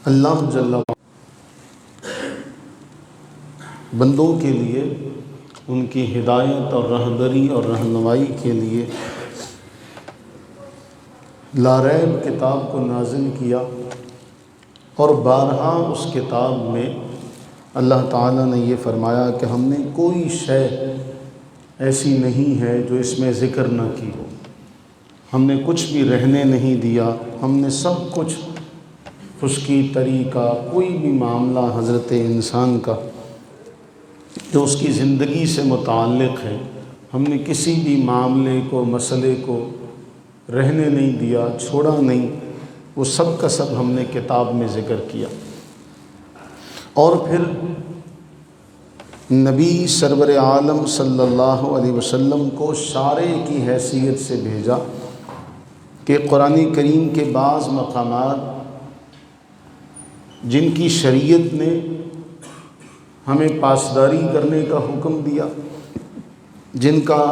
اللہ جل بندوں کے لیے ان کی ہدایت اور رہبری اور رہنمائی کے لیے لا ریب کتاب کو نازل کیا، اور بارہا اس کتاب میں اللہ تعالیٰ نے یہ فرمایا کہ ہم نے کوئی شے ایسی نہیں ہے جو اس میں ذکر نہ کی ہو، ہم نے کچھ بھی رہنے نہیں دیا، ہم نے سب کچھ خشکی طریقہ کوئی بھی معاملہ حضرت انسان کا جو اس کی زندگی سے متعلق ہے، ہم نے کسی بھی معاملے کو مسئلے کو رہنے نہیں دیا، چھوڑا نہیں، وہ سب کا سب ہم نے کتاب میں ذکر کیا۔ اور پھر نبی سرور عالم صلی اللہ علیہ وسلم کو شارع کی حیثیت سے بھیجا کہ قرآن کریم کے بعض مقامات جن کی شریعت نے ہمیں پاسداری کرنے کا حکم دیا، جن کا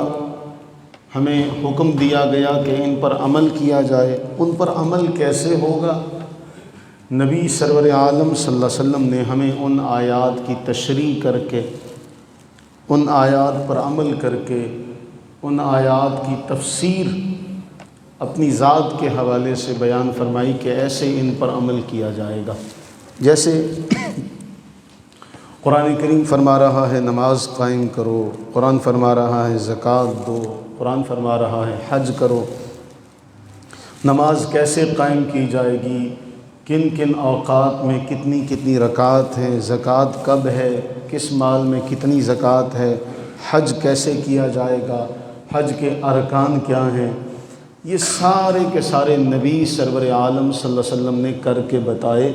ہمیں حکم دیا گیا کہ ان پر عمل کیا جائے، ان پر عمل کیسے ہوگا؟ نبی سرور عالم صلی اللہ علیہ وسلم نے ہمیں ان آیات کی تشریح کر کے، ان آیات پر عمل کر کے، ان آیات کی تفسیر اپنی ذات کے حوالے سے بیان فرمائی کہ ایسے ان پر عمل کیا جائے گا۔ جیسے قرآن کریم فرما رہا ہے نماز قائم کرو، قرآن فرما رہا ہے زکوٰۃ دو، قرآن فرما رہا ہے حج کرو۔ نماز کیسے قائم کی جائے گی، کن کن اوقات میں کتنی کتنی رکعات ہیں، زکوٰۃ کب ہے، کس مال میں کتنی زکوٰۃ ہے، حج کیسے کیا جائے گا، حج کے ارکان کیا ہیں، یہ سارے کے سارے نبی سرور عالم صلی اللہ علیہ وسلم نے کر کے بتائے۔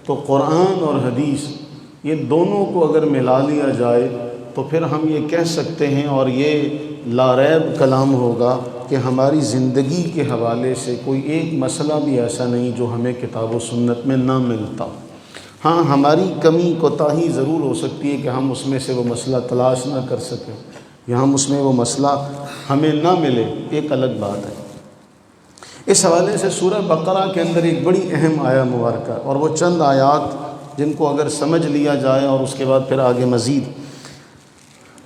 تو قرآن اور حدیث یہ دونوں کو اگر ملا لیا جائے تو پھر ہم یہ کہہ سکتے ہیں، اور یہ لا ریب کلام ہوگا کہ ہماری زندگی کے حوالے سے کوئی ایک مسئلہ بھی ایسا نہیں جو ہمیں کتاب و سنت میں نہ ملتا۔ ہاں، ہماری کمی کوتاہی ضرور ہو سکتی ہے کہ ہم اس میں سے وہ مسئلہ تلاش نہ کر سکیں یا ہم اس میں وہ مسئلہ ہمیں نہ ملے، ایک الگ بات ہے۔ اس حوالے سے سورہ بقرہ کے اندر ایک بڑی اہم آیہ مبارکہ، اور وہ چند آیات جن کو اگر سمجھ لیا جائے اور اس کے بعد پھر آگے مزید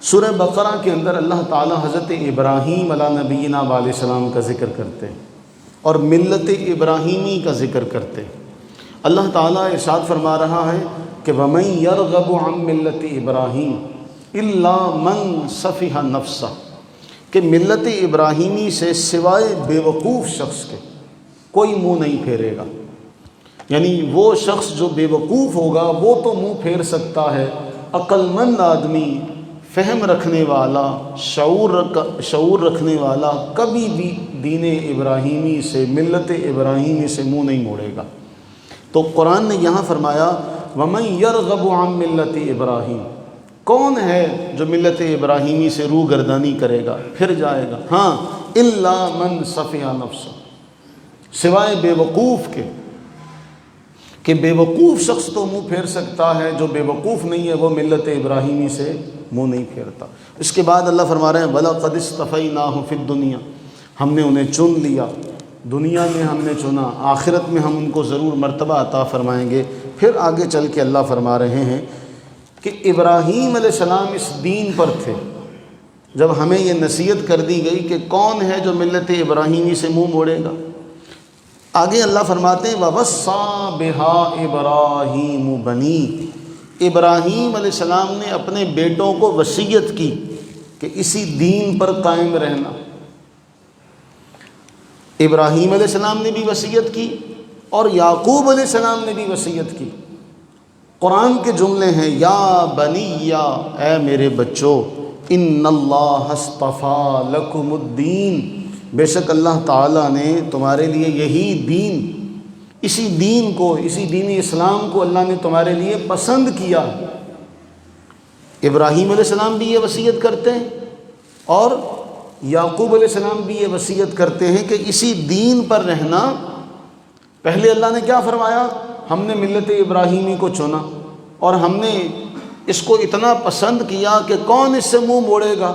سورہ بقرہ کے اندر اللہ تعالیٰ حضرت ابراہیم علیہ نبینا علیہ السلام کا ذکر کرتے ہیں اور ملت ابراہیمی کا ذکر کرتے ہیں۔ اللہ تعالیٰ ارشاد فرما رہا ہے کہ وَمَن يَرْغَبُ عَن مِّلَّةِ إِبْرَاهِيمَ إِلَّا مَن سَفِهَ نَفْسَهُ، کہ ملت ابراہیمی سے سوائے بے وقوف شخص کے کوئی منہ نہیں پھیرے گا، یعنی وہ شخص جو بے وقوف ہوگا وہ تو منہ پھیر سکتا ہے، عقل مند آدمی، فہم رکھنے والا، شعور رکھنے والا کبھی بھی دین ابراہیمی سے، ملت ابراہیمی سے منہ نہیں موڑے گا۔ تو قرآن نے یہاں فرمایا وَمَن يَرْغَبُ عَن مِّلَّةِ إِبْرَاهِيمَ، کون ہے جو ملت ابراہیمی سے روح گردانی کرے گا، پھر جائے گا؟ ہاں، إِلَّا مَن سَفِهَ نَفْسَهُ، سوائے بے وقوف کے، کہ بے وقوف شخص تو منہ پھیر سکتا ہے، جو بے وقوف نہیں ہے وہ ملت ابراہیمی سے منہ نہیں پھیرتا۔ اس کے بعد اللہ فرما رہے ہیں وَلَقَدِ اصْطَفَيْنَاهُ فِي الدُّنْيَا، ہم نے انہیں چن لیا، دنیا میں ہم نے چنا، آخرت میں ہم ان کو ضرور مرتبہ عطا فرمائیں گے۔ پھر آگے چل کے اللہ فرما رہے ہیں کہ ابراہیم علیہ السلام اس دین پر تھے جب ہمیں یہ نصیحت کر دی گئی کہ کون ہے جو ملت ابراہیمی سے منہ موڑے گا۔ آگے اللہ فرماتے ہیں وَوَصَّىٰ بِهَا إِبْرَاهِيمُ بَنِيهِ، ابراہیم علیہ السلام نے اپنے بیٹوں کو وصیت کی کہ اسی دین پر قائم رہنا۔ ابراہیم علیہ السلام نے بھی وصیت کی اور یعقوب علیہ السلام نے بھی وصیت کی۔ قرآن کے جملے ہیں یا بنی، اے میرے بچوں، ان اللہ اصطفیٰ لکم الدین، بے شک اللہ تعالیٰ نے تمہارے لیے یہی دین، اسی دین کو، اسی دین اسلام کو اللہ نے تمہارے لیے پسند کیا۔ ابراہیم علیہ السلام بھی یہ وصیت کرتے ہیں اور یعقوب علیہ السلام بھی یہ وصیت کرتے ہیں کہ اسی دین پر رہنا۔ پہلے اللہ نے کیا فرمایا؟ ہم نے ملت ابراہیمی کو چنا اور ہم نے اس کو اتنا پسند کیا کہ کون اس سے منہ موڑے گا۔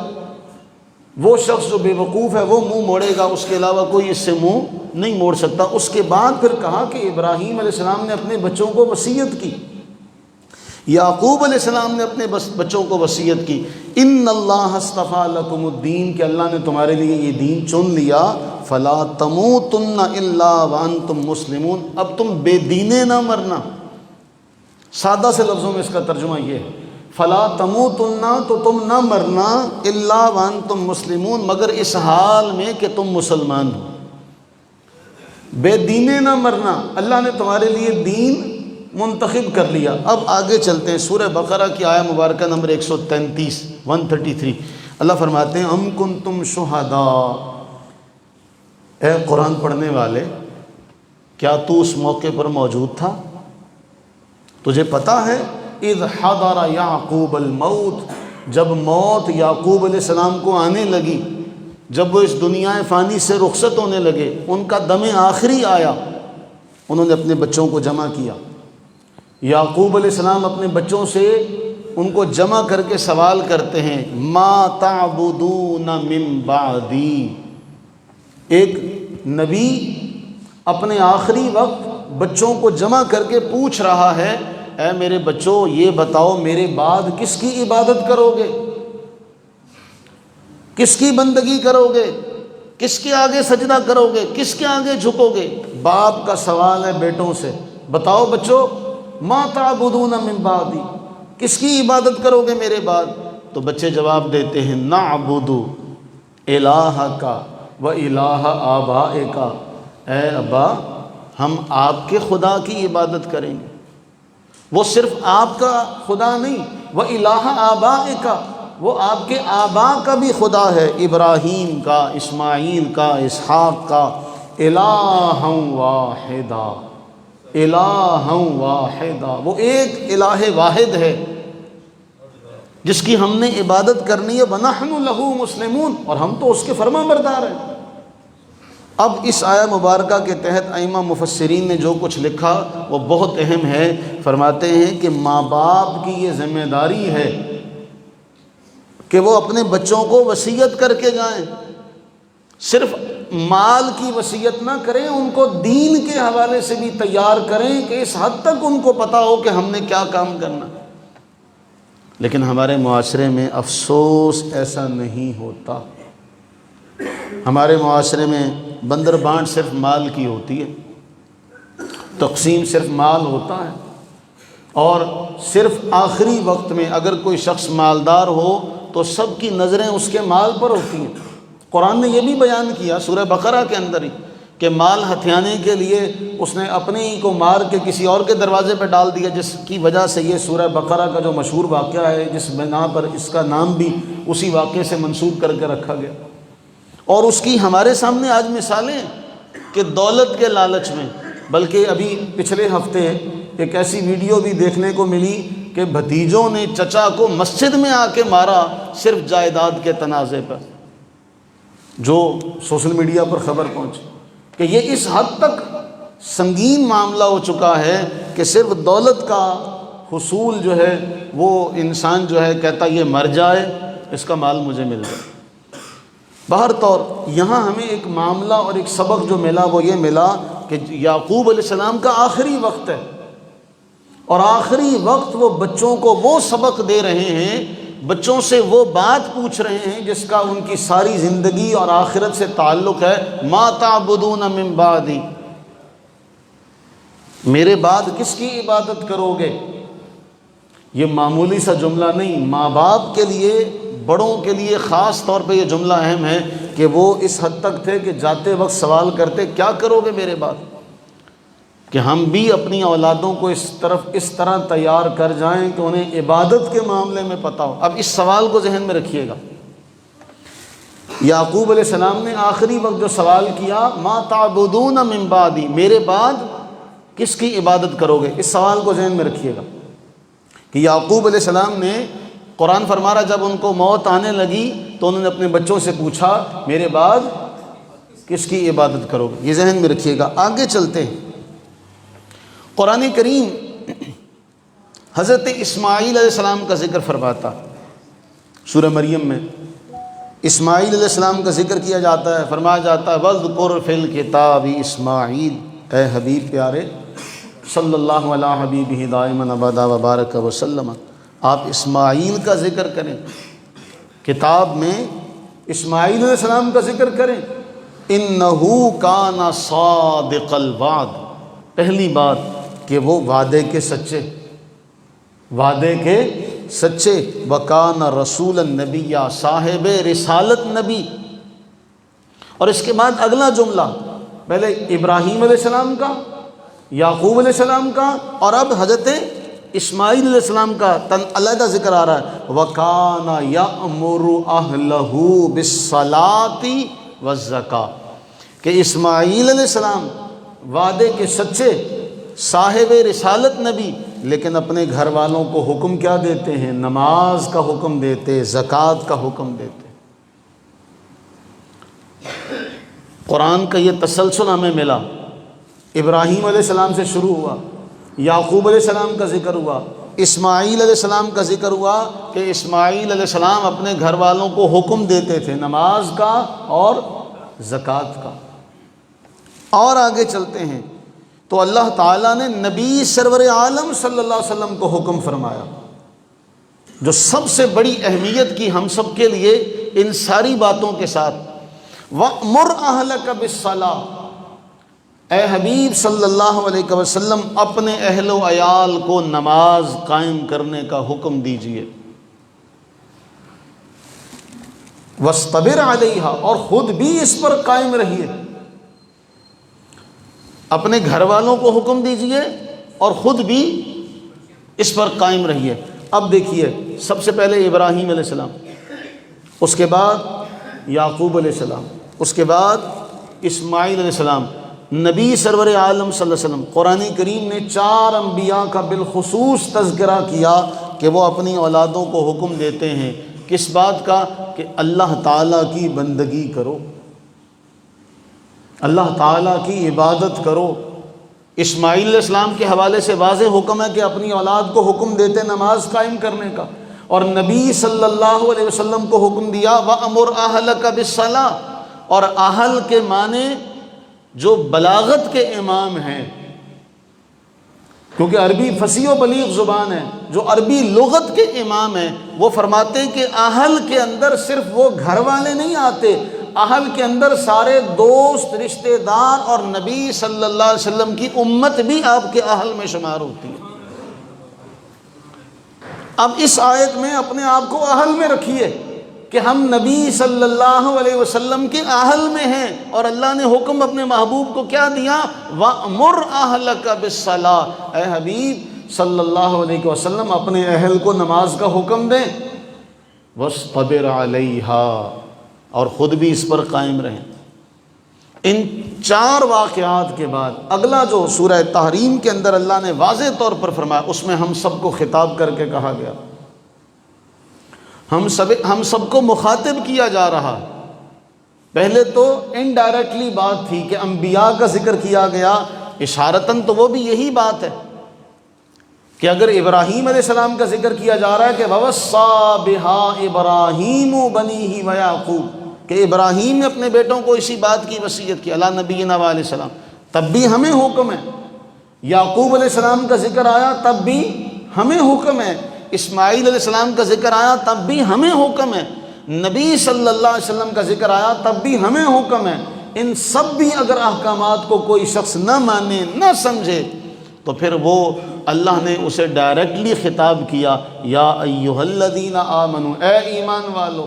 وہ شخص جو بے وقوف ہے وہ منہ موڑے گا، اس کے علاوہ کوئی اس سے منہ نہیں موڑ سکتا۔ اس کے بعد پھر کہا کہ ابراہیم علیہ السلام نے اپنے بچوں کو وصیت کی، یعقوب علیہ السلام نے اپنے بچوں کو وصیت کی، ان اللہ اصطفیٰ لکم الدین، کہ اللہ نے تمہارے لیے یہ دین چن لیا، فلا تموتن الا وانتم مسلمون، اب تم بے دینے نہ مرنا۔ سادہ سے لفظوں میں اس کا ترجمہ یہ ہے، فلا تموتن، تو تم نہ مرنا، الا وانتم مسلمون، مگر اس حال میں کہ تم مسلمان ہو، بے دینے نہ مرنا، اللہ نے تمہارے لیے دین منتخب کر لیا۔ اب آگے چلتے ہیں، سورہ بقرہ کی آیہ مبارکہ نمبر 133 اللہ فرماتے ہیں ام کنتم شہداء، اے قرآن پڑھنے والے کیا تو اس موقع پر موجود تھا؟ تجھے پتہ ہے اذ حضر یعقوب الموت، جب موت یعقوب علیہ السلام کو آنے لگی، جب وہ اس دنیا فانی سے رخصت ہونے لگے، ان کا دم آخری آیا، انہوں نے اپنے بچوں کو جمع کیا۔ یعقوب علیہ السلام اپنے بچوں سے ان کو جمع کر کے سوال کرتے ہیں، ما تعبدون من بعدی، ایک نبی اپنے آخری وقت بچوں کو جمع کر کے پوچھ رہا ہے، اے میرے بچوں یہ بتاؤ میرے بعد کس کی عبادت کرو گے، کس کی بندگی کرو گے، کس کے آگے سجدہ کرو گے، کس کے آگے جھکو گے؟ باپ کا سوال ہے بیٹوں سے، بتاؤ بچوں ما تعبدون من بعدی، کس کی عبادت کرو گے میرے بعد؟ تو بچے جواب دیتے ہیں نعبد الہک و الہ آبائک، اے ابا ہم آپ کے خدا کی عبادت کریں گے، وہ صرف آپ کا خدا نہیں، و الہ آبائک، وہ آپ کے آبا کا بھی خدا ہے، ابراہیم کا، اسماعیل کا، اسحاق کا، الہ واحدہ، الہ واحدہ، وہ ایک الہ واحد ہے جس کی ہم نے عبادت کرنی ہے، وَنَحْنُ لَهُ مُسْلِمُونَ، اور ہم تو اس کے فرما بردار ہیں۔ اب اس آیہ مبارکہ کے تحت ائمہ مفسرین نے جو کچھ لکھا وہ بہت اہم ہے۔ فرماتے ہیں کہ ماں باپ کی یہ ذمہ داری ہے کہ وہ اپنے بچوں کو وصیت کر کے جائیں، صرف مال کی وصیت نہ کریں، ان کو دین کے حوالے سے بھی تیار کریں کہ اس حد تک ان کو پتہ ہو کہ ہم نے کیا کام کرنا۔ لیکن ہمارے معاشرے میں افسوس ایسا نہیں ہوتا۔ ہمارے معاشرے میں بندر بانٹ صرف مال کی ہوتی ہے، تقسیم صرف مال ہوتا ہے، اور صرف آخری وقت میں اگر کوئی شخص مالدار ہو تو سب کی نظریں اس کے مال پر ہوتی ہیں۔ قرآن نے یہ بھی بیان کیا سورہ بقرہ کے اندر ہی کہ مال ہتھیانے کے لیے اس نے اپنے ہی کو مار کے کسی اور کے دروازے پہ ڈال دیا، جس کی وجہ سے یہ سورہ بقرہ کا جو مشہور واقعہ ہے، جس بنا پر اس کا نام بھی اسی واقعے سے منسوب کر کے رکھا گیا۔ اور اس کی ہمارے سامنے آج مثالیں ہیں کہ دولت کے لالچ میں، بلکہ ابھی پچھلے ہفتے ایک ایسی ویڈیو بھی دیکھنے کو ملی کہ بھتیجوں نے چچا کو مسجد میں آ کے مارا صرف جائیداد کے تنازع پر، جو سوشل میڈیا پر خبر پہنچی کہ یہ اس حد تک سنگین معاملہ ہو چکا ہے کہ صرف دولت کا حصول جو ہے وہ انسان جو ہے کہتا یہ مر جائے، اس کا مال مجھے مل جائے۔ بہر طور یہاں ہمیں ایک معاملہ اور ایک سبق جو ملا وہ یہ ملا کہ یعقوب علیہ السلام کا آخری وقت ہے، اور آخری وقت وہ بچوں کو وہ سبق دے رہے ہیں، بچوں سے وہ بات پوچھ رہے ہیں جس کا ان کی ساری زندگی اور آخرت سے تعلق ہے۔ ما تعبدون من بعدی، میرے بعد کس کی عبادت کرو گے؟ یہ معمولی سا جملہ نہیں، ماں باپ کے لیے، بڑوں کے لیے خاص طور پہ یہ جملہ اہم ہے کہ وہ اس حد تک تھے کہ جاتے وقت سوال کرتے کیا کرو گے میرے بعد، کہ ہم بھی اپنی اولادوں کو اس طرح تیار کر جائیں کہ انہیں عبادت کے معاملے میں پتہ ہو۔ اب اس سوال کو ذہن میں رکھیے گا، یعقوب علیہ السلام نے آخری وقت جو سوال کیا، ما تعبدون من بعدی، میرے بعد کس کی عبادت کرو گے، اس سوال کو ذہن میں رکھیے گا کہ یعقوب علیہ السلام نے، قرآن فرما رہا جب ان کو موت آنے لگی تو انہوں نے اپنے بچوں سے پوچھا میرے بعد کس کی عبادت کرو گے، یہ ذہن میں رکھیے گا۔ آگے چلتے ہیں، قرآن کریم حضرت اسماعیل علیہ السلام کا ذکر فرماتا سورہ مریم میں، اسماعیل علیہ السلام کا ذکر کیا جاتا ہے، فرمایا جاتا ہے وَاذْكُرْ فِي الْكِتَابِ اسماعیل، اے حبیب پیارے صلی اللہ علیہ حبیبہ دائما ابدا وبارک وسلم، آپ اسماعیل کا ذکر کریں، کتاب میں اسماعیل علیہ السلام کا ذکر کریں۔ اِنَّهُ كَانَ صَادِقَ الْوَعْدِ، پہلی بات کہ وہ وعدے کے سچے، وعدے کے سچے، وَكَانَ رَسُولًا نَبِيًّا، صاحب رسالت نبی۔ اور اس کے بعد اگلا جملہ، پہلے ابراہیم علیہ السلام کا، یعقوب علیہ السلام کا، اور اب حضرت اسماعیل علیہ السلام کا علیحدہ ذکر آ رہا ہے، وَكَانَ يَأْمُرُ أَهْلَهُ بِالصَّلَاةِ وَالزَّكَاةِ، کہ اسماعیل علیہ السلام وعدے کے سچے، صاحب رسالت نبی، لیکن اپنے گھر والوں کو حکم کیا دیتے ہیں؟ نماز کا حکم دیتے، زکوٰۃ کا حکم دیتے۔ قرآن کا یہ تسلسل ہمیں ملا، ابراہیم علیہ السلام سے شروع ہوا، یعقوب علیہ السلام کا ذکر ہوا، اسماعیل علیہ السلام کا ذکر ہوا کہ اسماعیل علیہ السلام اپنے گھر والوں کو حکم دیتے تھے نماز کا اور زکوٰۃ کا۔ اور آگے چلتے ہیں تو اللہ تعالیٰ نے نبی سرور عالم صلی اللہ علیہ وسلم کو حکم فرمایا، جو سب سے بڑی اہمیت کی ہم سب کے لیے ان ساری باتوں کے ساتھ، وَأْمُرْ أَهْلَكَ بِالصَّلَاةِ، اے حبیب صلی اللہ علیہ وسلم اپنے اہل و عیال کو نماز قائم کرنے کا حکم دیجئے، وَاسْتَبِرْ عَلَيْهَا، اور خود بھی اس پر قائم رہیے، اپنے گھر والوں کو حکم دیجئے اور خود بھی اس پر قائم رہیے۔ اب دیکھیے، سب سے پہلے ابراہیم علیہ السلام، اس کے بعد یعقوب علیہ السلام، اس کے بعد اسماعیل علیہ السلام، نبی سرور عالم صلی اللہ علیہ وسلم۔ قرآن کریم نے 4 انبیاء کا بالخصوص تذکرہ کیا کہ وہ اپنی اولادوں کو حکم دیتے ہیں، کس بات کا؟ کہ اللہ تعالیٰ کی بندگی کرو، اللہ تعالیٰ کی عبادت کرو۔ اسماعیل علیہ السلام کے حوالے سے واضح حکم ہے کہ اپنی اولاد کو حکم دیتے نماز قائم کرنے کا، اور نبی صلی اللہ علیہ وسلم کو حکم دیا وَأَمُرْ أَهْلَكَ بِالصَّلَاةِ، اور اہل کے معنی جو بلاغت کے امام ہیں، کیونکہ عربی فصیح و بلیغ زبان ہے، جو عربی لغت کے امام ہیں، وہ فرماتے ہیں کہ اہل کے اندر صرف وہ گھر والے نہیں آتے، اہل کے اندر سارے دوست، رشتہ دار اور نبی صلی اللہ علیہ وسلم کی امت بھی آپ کے اہل میں شمار ہوتی ہے۔ اب اس آیت میں اپنے آپ کو اہل میں رکھیے کہ ہم نبی صلی اللہ علیہ وسلم کے اہل میں ہیں، اور اللہ نے حکم اپنے محبوب کو کیا دیا؟ وَأْمُرْ أَهْلَكَ بِالصَّلَاةِ، اے حبیب صلی اللہ علیہ وسلم اپنے اہل کو نماز کا حکم دیں، وَاسْتَبِرْ عَلَيْهَا، اور خود بھی اس پر قائم رہیں۔ ان 4 واقعات کے بعد اگلا جو سورہ تحریم کے اندر اللہ نے واضح طور پر فرمایا، اس میں ہم سب کو خطاب کر کے کہا گیا، ہم سب کو مخاطب کیا جا رہا۔ پہلے تو انڈائریکٹلی بات تھی کہ انبیاء کا ذکر کیا گیا، اشارتاً تو وہ بھی یہی بات ہے کہ اگر ابراہیم علیہ السلام کا ذکر کیا جا رہا ہے کہ وَوَصَّىٰ بِهَا إِبْرَاهِيمُ بَنِيهِ وَيَعْقُوبُ، کہ ابراہیم نے اپنے بیٹوں کو اسی بات کی وصیت کی، علیٰ نبینا علیہ السلام، تب بھی ہمیں حکم ہے۔ یعقوب علیہ السلام کا ذکر آیا تب بھی ہمیں حکم ہے، اسماعیل علیہ السلام کا ذکر آیا تب بھی ہمیں حکم ہے، نبی صلی اللہ علیہ وسلم کا ذکر آیا تب بھی ہمیں حکم ہے۔ ان سب بھی اگر احکامات کو کوئی شخص نہ مانے، نہ سمجھے، تو پھر وہ اللہ نے اسے ڈائریکٹلی خطاب کیا، یا ایھا الذین آمنوا، اے ایمان والو۔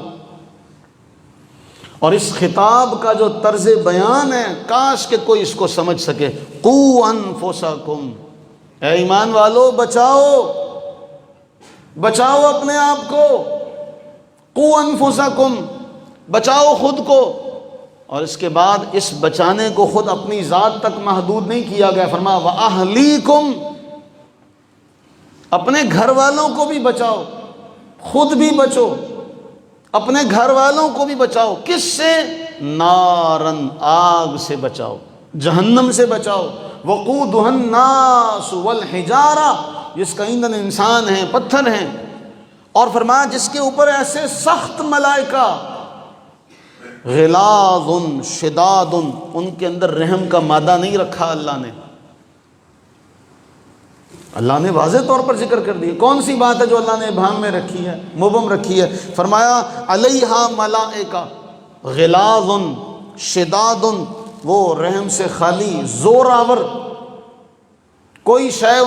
اور اس خطاب کا جو طرز بیان ہے، کاش کہ کوئی اس کو سمجھ سکے، قوا انفسکم، اے ایمان والو بچاؤ، بچاؤ اپنے آپ کو، قوا انفسکم، بچاؤ خود کو۔ اور اس کے بعد اس بچانے کو خود اپنی ذات تک محدود نہیں کیا گیا، فرمایا وَأَهْلِيكُمْ، اپنے گھر والوں کو بھی بچاؤ، خود بھی بچو، اپنے گھر والوں کو بھی بچاؤ۔ کس سے؟ نارن، آگ سے بچاؤ، جہنم سے بچاؤ۔ وقودها الناس والحجارہ، جس کا ایندھن انسان ہیں، پتھر ہیں۔ اور فرمایا جس کے اوپر ایسے سخت ملائکہ غلاظ شداد، ان کے اندر رحم کا مادہ نہیں رکھا اللہ نے واضح طور پر ذکر کر دیا۔ کون سی بات ہے جو اللہ نے ابہام میں رکھی ہے، مبہم رکھی ہے؟ فرمایا علیہا ملائکہ غلاظ شداد، وہ رحم سے خالی، زور آور، کوئی شے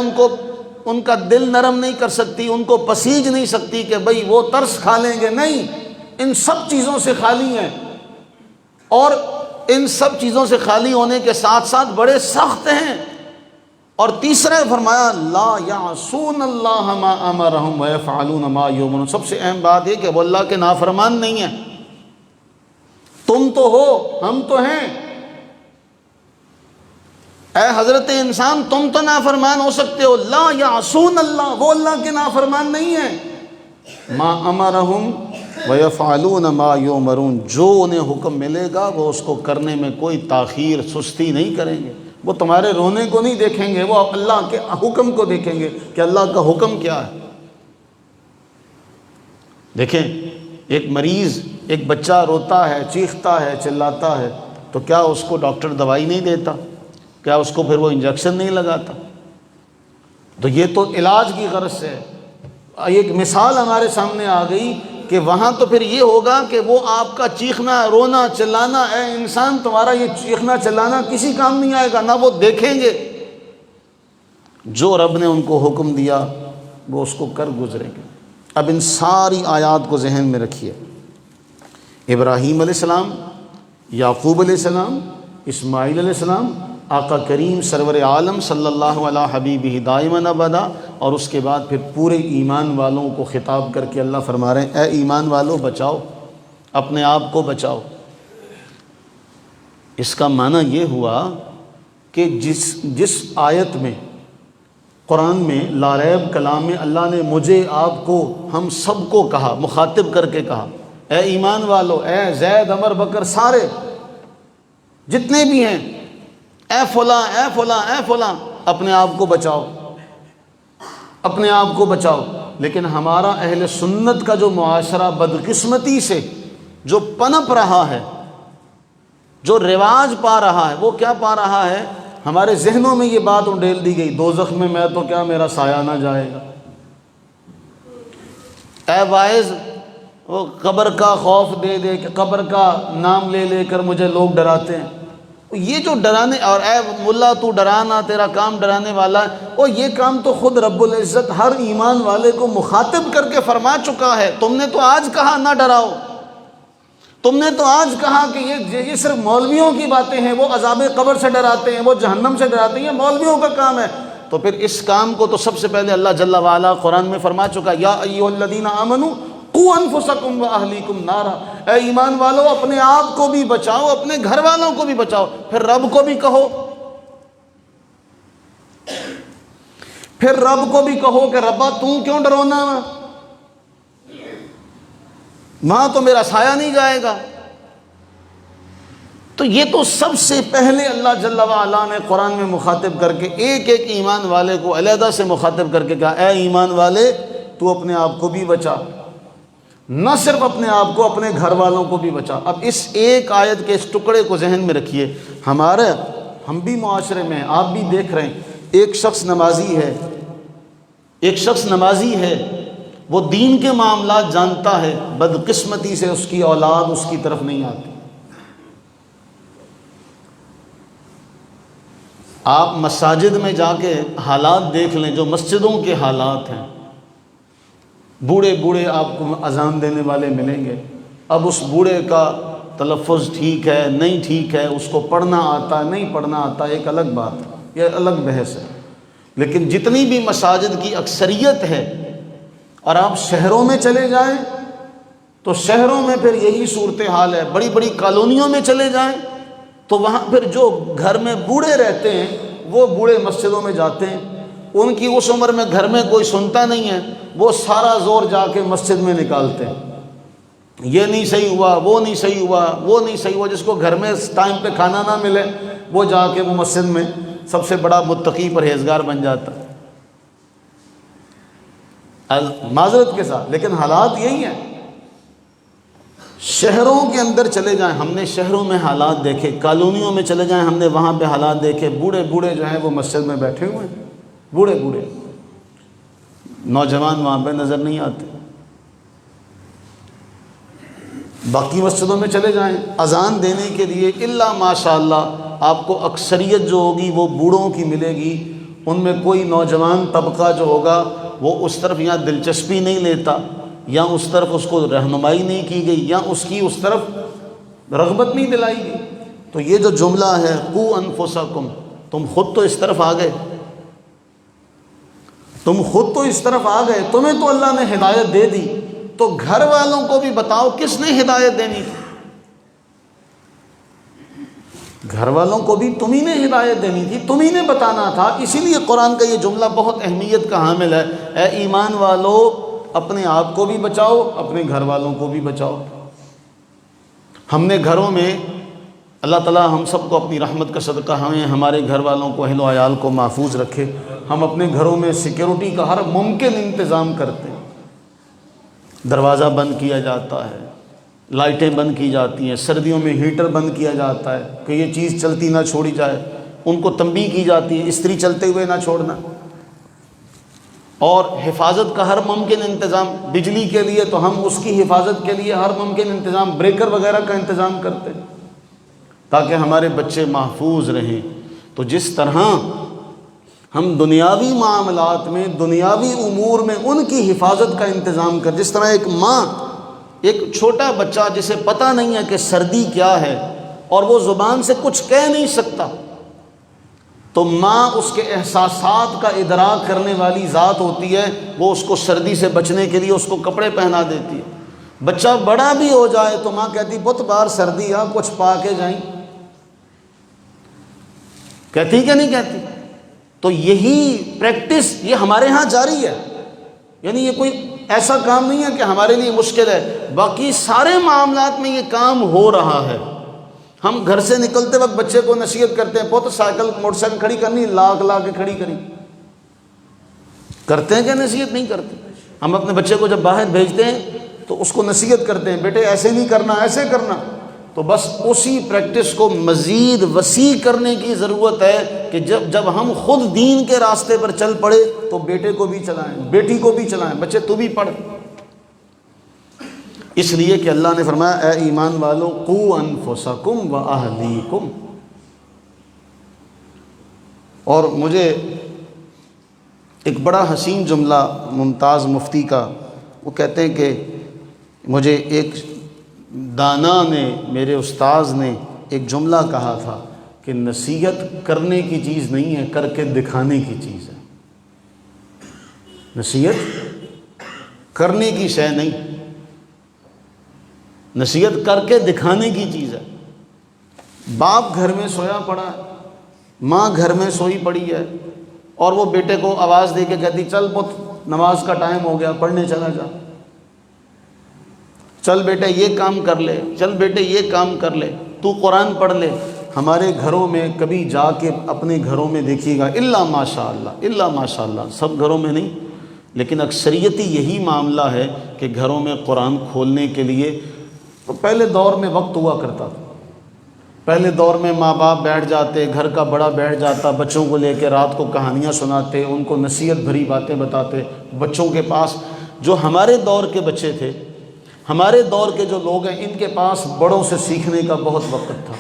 ان کا دل نرم نہیں کر سکتی، ان کو پسیج نہیں سکتی کہ بھئی وہ ترس کھا لیں گے، نہیں، ان سب چیزوں سے خالی ہیں، اور ان سب چیزوں سے خالی ہونے کے ساتھ ساتھ بڑے سخت ہیں۔ اور تیسرا فرمایا لا یعصون اللہ ما امرہم ویفعلون ما یؤمرون، سب سے اہم بات یہ کہ وہ اللہ کے نافرمان نہیں ہیں۔ تم تو ہو، ہم تو ہیں، اے حضرت انسان تم تو نافرمان ہو سکتے ہو، لا یعصون اللہ، وہ اللہ کے نافرمان نہیں ہیں۔ ما امرہم ویفعلون ما یؤمرون، جو انہیں حکم ملے گا وہ اس کو کرنے میں کوئی تاخیر سستی نہیں کریں گے، وہ تمہارے رونے کو نہیں دیکھیں گے، وہ اللہ کے حکم کو دیکھیں گے کہ اللہ کا حکم کیا ہے۔ دیکھیں ایک مریض، ایک بچہ روتا ہے، چیختا ہے، چلاتا ہے، تو کیا اس کو ڈاکٹر دوائی نہیں دیتا؟ کیا اس کو پھر وہ انجیکشن نہیں لگاتا؟ تو یہ تو علاج کی غرض سے ہے۔ ایک مثال ہمارے سامنے آ گئی کہ وہاں تو پھر یہ ہوگا کہ وہ آپ کا چیخنا، رونا، چلانا، اے انسان تمہارا یہ چیخنا چلانا کسی کام نہیں آئے گا، نہ وہ دیکھیں گے، جو رب نے ان کو حکم دیا وہ اس کو کر گزریں گے۔ اب ان ساری آیات کو ذہن میں رکھیے، ابراہیم علیہ السلام، یعقوب علیہ السلام، اسماعیل علیہ السلام، آقا کریم سرور عالم صلی اللہ علیہ حبیبہ دائما ابدا، اور اس کے بعد پھر پورے ایمان والوں کو خطاب کر کے اللہ فرما رہے ہیں اے ایمان والوں بچاؤ، اپنے آپ کو بچاؤ۔ اس کا معنی یہ ہوا کہ جس آیت میں قرآن میں لا ریب کلام میں اللہ نے مجھے، آپ کو، ہم سب کو کہا، مخاطب کر کے کہا اے ایمان والو، اے زید، عمر، بکر، سارے جتنے بھی ہیں، اے فلاں، اے فلاں، اے فلاں، اپنے آپ کو بچاؤ، اپنے آپ کو بچاؤ۔ لیکن ہمارا اہل سنت کا جو معاشرہ بدقسمتی سے جو پنپ رہا ہے، جو رواج پا رہا ہے، وہ کیا پا رہا ہے؟ ہمارے ذہنوں میں یہ بات انڈیل دی گئی، دوزخ میں میں تو کیا، میرا سایہ نہ جائے گا۔ اے واعظ، وہ قبر کا خوف دے دے کہ قبر کا نام لے لے کر مجھے لوگ ڈراتے ہیں، یہ جو ڈرانے، اور اے ملا تو ڈرانا، تیرا کام ڈرانے والا ہے، اور یہ کام تو خود رب العزت ہر ایمان والے کو مخاطب کر کے فرما چکا ہے۔ تم نے تو آج کہا نہ ڈراؤ، تم نے تو آج کہا کہ یہ صرف مولویوں کی باتیں ہیں، وہ عذاب قبر سے ڈراتے ہیں، وہ جہنم سے ڈراتے ہیں، یہ مولویوں کا کام ہے۔ تو پھر اس کام کو تو سب سے پہلے اللہ جل وعلا قرآن میں فرما چکا، یا ایھا الذین آمنوا قوا انفسکم واہلیکم نارا، اے ایمان والو اپنے آپ کو بھی بچاؤ، اپنے گھر والوں کو بھی بچاؤ۔ پھر رب کو بھی کہو، پھر رب کو بھی کہو کہ ربا تو کیوں ڈرونا، وہاں تو میرا سایہ نہیں جائے گا۔ تو یہ تو سب سے پہلے اللہ جل وعلا نے قرآن میں مخاطب کر کے ایک ایک ایمان والے کو علیحدہ سے مخاطب کر کے کہا اے ایمان والے تو اپنے آپ کو بھی بچا، نہ صرف اپنے آپ کو، اپنے گھر والوں کو بھی بچا۔ اب اس ایک آیت کے اس ٹکڑے کو ذہن میں رکھیے، ہم بھی معاشرے میں ہیں، آپ بھی دیکھ رہے ہیں، ایک شخص نمازی ہے، ایک شخص نمازی ہے، وہ دین کے معاملات جانتا ہے، بدقسمتی سے اس کی اولاد اس کی طرف نہیں آتی۔ آپ مساجد میں جا کے حالات دیکھ لیں، جو مسجدوں کے حالات ہیں، بوڑھے بوڑھے آپ کو اذان دینے والے ملیں گے۔ اب اس بوڑھے کا تلفظ ٹھیک ہے نہیں ٹھیک ہے، اس کو پڑھنا آتا ہے نہیں پڑھنا آتا، ایک الگ بات ہے، یہ الگ بحث ہے۔ لیکن جتنی بھی مساجد کی اکثریت ہے، اور آپ شہروں میں چلے جائیں تو شہروں میں پھر یہی صورتحال ہے، بڑی بڑی کالونیوں میں چلے جائیں تو وہاں پھر جو گھر میں بوڑھے رہتے ہیں وہ بوڑھے مسجدوں میں جاتے ہیں، ان کی اس عمر میں گھر میں کوئی سنتا نہیں ہے، وہ سارا زور جا کے مسجد میں نکالتے ہیں، یہ نہیں صحیح ہوا، وہ نہیں صحیح ہوا، وہ نہیں صحیح ہوا۔ جس کو گھر میں ٹائم پہ کھانا نہ ملے وہ جا کے وہ مسجد میں سب سے بڑا متقی پرہیزگار بن جاتا ہے، معذرت کے ساتھ، لیکن حالات یہی ہیں۔ شہروں کے اندر چلے جائیں، ہم نے شہروں میں حالات دیکھے، کالونیوں میں چلے جائیں، ہم نے وہاں پہ حالات دیکھے، بوڑھے بوڑھے جو ہیں وہ مسجد میں بیٹھے ہوئے ہیں، بوڑھے بوڑھے، نوجوان وہاں پہ نظر نہیں آتے۔ باقی مسجدوں میں چلے جائیں، اذان دینے کے لیے الا ماشاء اللہ آپ کو اکثریت جو ہوگی وہ بوڑھوں کی ملے گی، ان میں کوئی نوجوان طبقہ جو ہوگا وہ اس طرف یا دلچسپی نہیں لیتا، یا اس طرف اس کو رہنمائی نہیں کی گئی، یا اس کی اس طرف رغبت نہیں دلائی گئی۔ تو یہ جو جملہ ہے قو انفسکم، تم خود تو اس طرف آ گئے، تم خود تو اس طرف آ گئے، تمہیں تو اللہ نے ہدایت دے دی، تو گھر والوں کو بھی بتاؤ کس نے ہدایت دینی تھی، گھر والوں کو بھی تمہیں نے ہدایت دینی تھی، تمہیں نے بتانا تھا۔ اسی لیے قرآن کا یہ جملہ بہت اہمیت کا حامل ہے، اے ایمان والو اپنے آپ کو بھی بچاؤ، اپنے گھر والوں کو بھی بچاؤ۔ ہم نے گھروں میں، اللہ تعالیٰ ہم سب کو اپنی رحمت کا صدقہ ہمیں ہمارے گھر والوں کو، اہل و عیال کو محفوظ رکھے۔ ہم اپنے گھروں میں سیکیورٹی کا ہر ممکن انتظام کرتے ہیں، دروازہ بند کیا جاتا ہے، لائٹیں بند کی جاتی ہیں، سردیوں میں ہیٹر بند کیا جاتا ہے کہ یہ چیز چلتی نہ چھوڑی جائے، ان کو تنبیہ کی جاتی ہے استری چلتے ہوئے نہ چھوڑنا، اور حفاظت کا ہر ممکن انتظام، بجلی کے لیے تو ہم اس کی حفاظت کے لیے ہر ممکن انتظام، بریکر وغیرہ کا انتظام کرتے ہیں تاکہ ہمارے بچے محفوظ رہیں۔ تو جس طرح ہم دنیاوی معاملات میں، دنیاوی امور میں ان کی حفاظت کا انتظام کر، جس طرح ایک ماں ایک چھوٹا بچہ جسے پتہ نہیں ہے کہ سردی کیا ہے اور وہ زبان سے کچھ کہہ نہیں سکتا، تو ماں اس کے احساسات کا ادراک کرنے والی ذات ہوتی ہے، وہ اس کو سردی سے بچنے کے لیے اس کو کپڑے پہنا دیتی ہے۔ بچہ بڑا بھی ہو جائے تو ماں کہتی بہت بار سردی آ کچھ پا کے جائیں، کہتی کہ نہیں کہتی؟ تو یہی پریکٹس یہ ہمارے ہاں جاری ہے، یعنی یہ کوئی ایسا کام نہیں ہے کہ ہمارے لیے مشکل ہے، باقی سارے معاملات میں یہ کام ہو رہا ہے۔ ہم گھر سے نکلتے وقت بچے کو نصیحت کرتے ہیں، پوت سائیکل موٹر سائیکل کھڑی کرنی، لا کے کھڑی کری، کرتے ہیں کہ نصیحت نہیں کرتے؟ ہم اپنے بچے کو جب باہر بھیجتے ہیں تو اس کو نصیحت کرتے ہیں، بیٹے ایسے نہیں کرنا، ایسے کرنا۔ تو بس اسی پریکٹس کو مزید وسیع کرنے کی ضرورت ہے کہ جب ہم خود دین کے راستے پر چل پڑے تو بیٹے کو بھی چلائیں، بیٹی کو بھی چلائیں، بچے تو بھی پڑھ۔ اس لیے کہ اللہ نے فرمایا اے ایمان والو قو انفسکم و اہلیکم۔ اور مجھے ایک بڑا حسین جملہ ممتاز مفتی کا، وہ کہتے ہیں کہ مجھے ایک دانا نے، میرے استاذ نے ایک جملہ کہا تھا کہ نصیحت کرنے کی چیز نہیں ہے، کر کے دکھانے کی چیز ہے۔ نصیحت کرنے کی شے نہیں، نصیحت کر کے دکھانے کی چیز ہے۔ باپ گھر میں سویا پڑا ہے، ماں گھر میں سوئی پڑی ہے، اور وہ بیٹے کو آواز دے کے کہتی چل پت نماز کا ٹائم ہو گیا، پڑھنے چلا جا، چل بیٹے یہ کام کر لے، چل بیٹے یہ کام کر لے، تو قرآن پڑھ لے۔ ہمارے گھروں میں کبھی جا کے اپنے گھروں میں دیکھیے گا، الا ماشاء اللہ، الا ماشاء اللہ، سب گھروں میں نہیں لیکن اکثریتی یہی معاملہ ہے کہ گھروں میں قرآن کھولنے کے لیے، تو پہلے دور میں وقت ہوا کرتا تھا، پہلے دور میں ماں باپ بیٹھ جاتے، گھر کا بڑا بیٹھ جاتا، بچوں کو لے کے رات کو کہانیاں سناتے، ان کو نصیحت بھری باتیں بتاتے۔ بچوں کے پاس جو ہمارے دور کے بچے تھے، ہمارے دور کے جو لوگ ہیں، ان کے پاس بڑوں سے سیکھنے کا بہت وقت تھا۔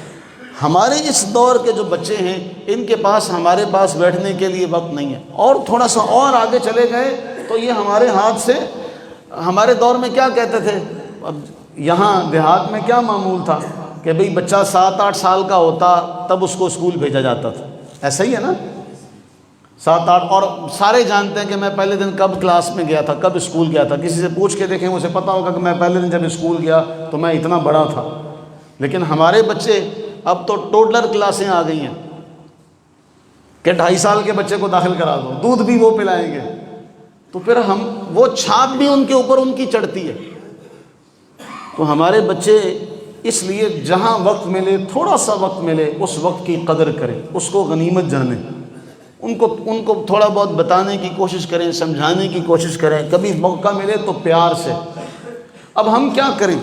ہمارے اس دور کے جو بچے ہیں، ان کے پاس ہمارے پاس بیٹھنے کے لیے وقت نہیں ہے۔ اور تھوڑا سا اور آگے چلے گئے تو یہ ہمارے ہاتھ سے، ہمارے دور میں کیا کہتے تھے، اب یہاں دیہات میں کیا معمول تھا کہ بھئی بچہ 7-8 سال کا ہوتا تب اس کو اسکول بھیجا جاتا تھا، ایسا ہی ہے نا، 7-8، اور سارے جانتے ہیں کہ میں پہلے دن کب کلاس میں گیا تھا، کب اسکول گیا تھا۔ کسی سے پوچھ کے دیکھیں، اسے پتہ ہوگا کہ میں پہلے دن جب اسکول گیا تو میں اتنا بڑا تھا۔ لیکن ہمارے بچے اب تو ٹوڈلر کلاسیں آ گئی ہیں کہ 2.5 سال کے بچے کو داخل کرا دو، دودھ بھی وہ پلائیں گے، تو پھر ہم وہ چھاپ بھی ان کے اوپر ان کی چڑھتی ہے۔ تو ہمارے بچے اس لیے جہاں وقت ملے، تھوڑا سا وقت ملے، اس وقت کی قدر کریں، اس کو غنیمت جانیں، ان کو تھوڑا بہت بتانے کی کوشش کریں، سمجھانے کی کوشش کریں، کبھی موقع ملے تو پیار سے۔ اب ہم کیا کریں،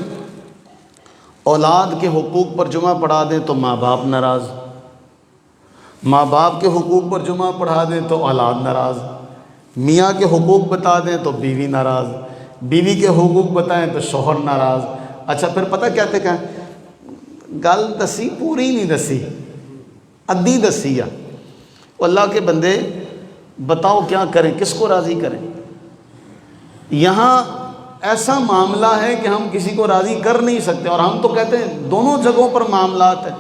اولاد کے حقوق پر جمعہ پڑھا دیں تو ماں باپ ناراض، ماں باپ کے حقوق پر جمعہ پڑھا دیں تو اولاد ناراض، میاں کے حقوق بتا دیں تو بیوی ناراض، بیوی کے حقوق بتائیں تو شوہر ناراض۔ اچھا پھر پتہ کہتے کہ گل دسی پوری نہیں دسی، ادھی دسی ہے۔ اللہ کے بندے بتاؤ کیا کریں، کس کو راضی کریں؟ یہاں ایسا معاملہ ہے کہ ہم کسی کو راضی کر نہیں سکتے، اور ہم تو کہتے ہیں دونوں جگہوں پر معاملات ہیں،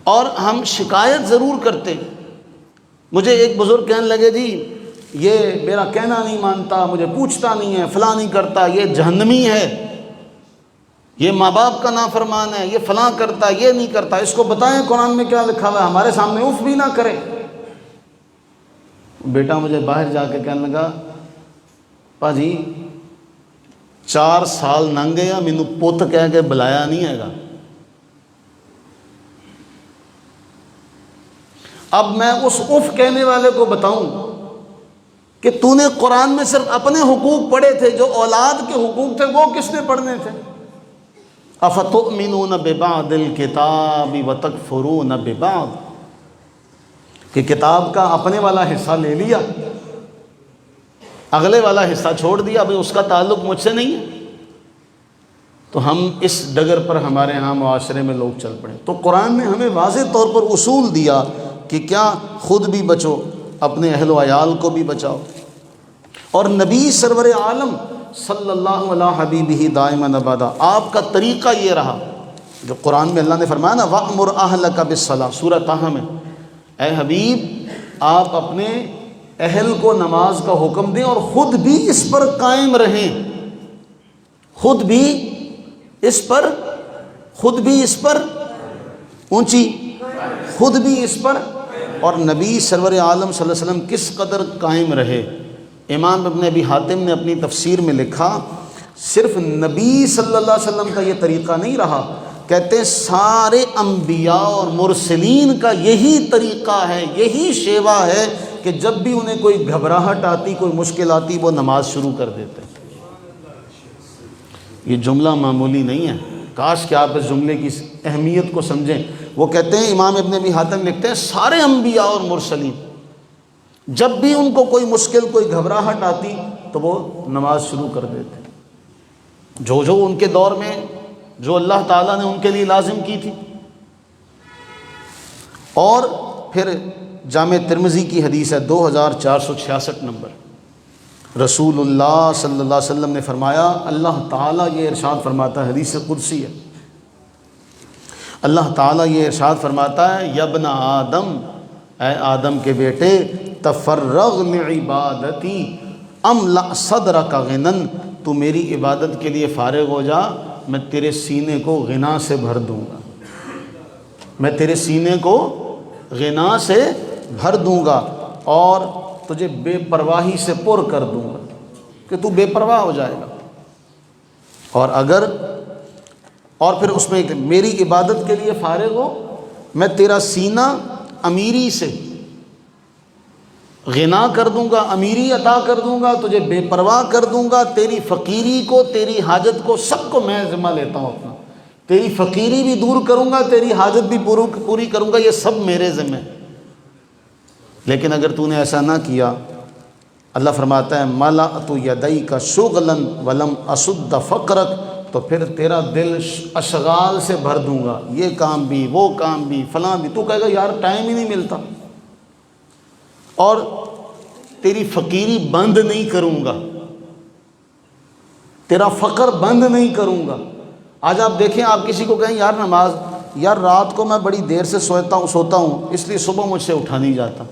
اور ہم شکایت ضرور کرتے ہیں۔ مجھے ایک بزرگ کہنے لگے جی یہ میرا کہنا نہیں مانتا، مجھے پوچھتا نہیں ہے، فلاں نہیں کرتا، یہ جہنمی ہے، یہ ماں باپ کا نافرمان ہے، یہ فلاں کرتا، یہ نہیں کرتا، اس کو بتائیں قرآن میں کیا لکھا ہوا ہے، ہمارے سامنے اف بھی نہ کرے۔ بیٹا مجھے باہر جا کے کہنے لگا پا جی 4 سال لنਘ گئے مینوں پت کہہ کے بلایا نہیں ہے گا، اب میں اس اف کہنے والے کو بتاؤں کہ تو نے قرآن میں صرف اپنے حقوق پڑھے تھے، جو اولاد کے حقوق تھے وہ کس نے پڑھنے تھے؟ افتؤمنون ببعض الکتاب وتکفرون ببعض، کہ کتاب کا اپنے والا حصہ لے لیا، اگلے والا حصہ چھوڑ دیا، ابھی اس کا تعلق مجھ سے نہیں ہے۔ تو ہم اس ڈگر پر ہمارے ہاں معاشرے میں لوگ چل پڑے۔ تو قرآن نے ہمیں واضح طور پر اصول دیا کہ کیا خود بھی بچو، اپنے اہل و عیال کو بھی بچاؤ، اور نبی سرور عالم صلی اللہ علیہ حبیبہ دائما ابدا آپ کا طریقہ یہ رہا، جو قرآن میں اللہ نے فرمایا نا وَأْمُرْ أَهْلَكَ بِالصَّلَاةِ، سورہ طٰہٰ میں، اے حبیب آپ اپنے اہل کو نماز کا حکم دیں اور خود بھی اس پر قائم رہیں، خود بھی اس پر اونچی، خود بھی اس پر۔ اور نبی سرور عالم صلی اللہ علیہ وسلم کس قدر قائم رہے؟ امام ابن ابی حاتم نے اپنی تفسیر میں لکھا صرف نبی صلی اللہ علیہ وسلم کا یہ طریقہ نہیں رہا، کہتے ہیں سارے انبیاء اور مرسلین کا یہی طریقہ ہے، یہی شیوا ہے کہ جب بھی انہیں کوئی گھبراہٹ آتی، کوئی مشکل آتی، وہ نماز شروع کر دیتے۔ یہ جملہ معمولی نہیں ہے، کاش کہ آپ اس جملے کی اہمیت کو سمجھیں۔ وہ کہتے ہیں امام ابن ابی حاتم لکھتے ہیں سارے انبیاء اور مرسلین جب بھی ان کو کوئی مشکل، کوئی گھبراہٹ آتی تو وہ نماز شروع کر دیتے، جو ان کے دور میں جو اللہ تعالیٰ نے ان کے لیے لازم کی تھی۔ اور پھر جامع ترمذی کی حدیث ہے 2466 نمبر، رسول اللہ صلی اللہ علیہ وسلم نے فرمایا، اللہ تعالیٰ یہ ارشاد فرماتا ہے، حدیث قدسی ہے، اللہ تعالیٰ یہ ارشاد فرماتا ہے یا ابن آدم، اے آدم کے بیٹے، تفرغ لعبادتی املأ صدرک غنا، تو میری عبادت کے لیے فارغ ہو جا، میں تیرے سینے کو غنا سے بھر دوں گا، میں تیرے سینے کو غنا سے بھر دوں گا، اور تجھے بے پرواہی سے پر کر دوں گا کہ تو بے پرواہ ہو جائے گا۔ اور پھر اس میں میری عبادت کے لیے فارغ ہو، میں تیرا سینہ امیری سے غنا کر دوں گا، امیری عطا کر دوں گا، تجھے بے پرواہ کر دوں گا، تیری فقیری کو، تیری حاجت کو، سب کو میں ذمہ لیتا ہوں اپنا، تیری فقیری بھی دور کروں گا، تیری حاجت بھی پوری کروں گا، یہ سب میرے ذمہ۔ لیکن اگر تو نے ایسا نہ کیا، اللہ فرماتا ہے ملأت یدیک شغلا ولم اسد فقرک، تو پھر تیرا دل اشغال سے بھر دوں گا، یہ کام بھی، وہ کام بھی، فلاں بھی، تو کہے گا یار ٹائم ہی نہیں ملتا، اور تیری فقیری بند نہیں کروں گا، تیرا فقر بند نہیں کروں گا۔ آج آپ دیکھیں، آپ کسی کو کہیں یار نماز، یار رات کو میں بڑی دیر سے سوتا ہوں اس لیے صبح مجھ سے اٹھا نہیں جاتا،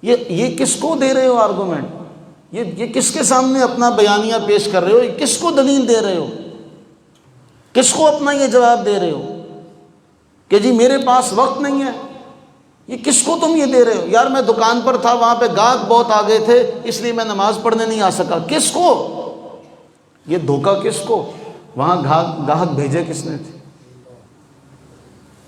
یہ کس کو دے رہے ہو آرگومنٹ؟ یہ کس کے سامنے اپنا بیانیہ پیش کر رہے ہو؟ کس کو دلیل دے رہے ہو؟ کس کو اپنا یہ جواب دے رہے ہو کہ جی میرے پاس وقت نہیں ہے؟ یہ کس کو تم یہ دے رہے ہو؟ یار میں دکان پر تھا، وہاں پہ گاہک بہت آ گئے تھے اس لیے میں نماز پڑھنے نہیں آ سکا۔ کس کو یہ دھوکہ؟ کس کو؟ وہاں گاہک بھیجے کس نے تھے؟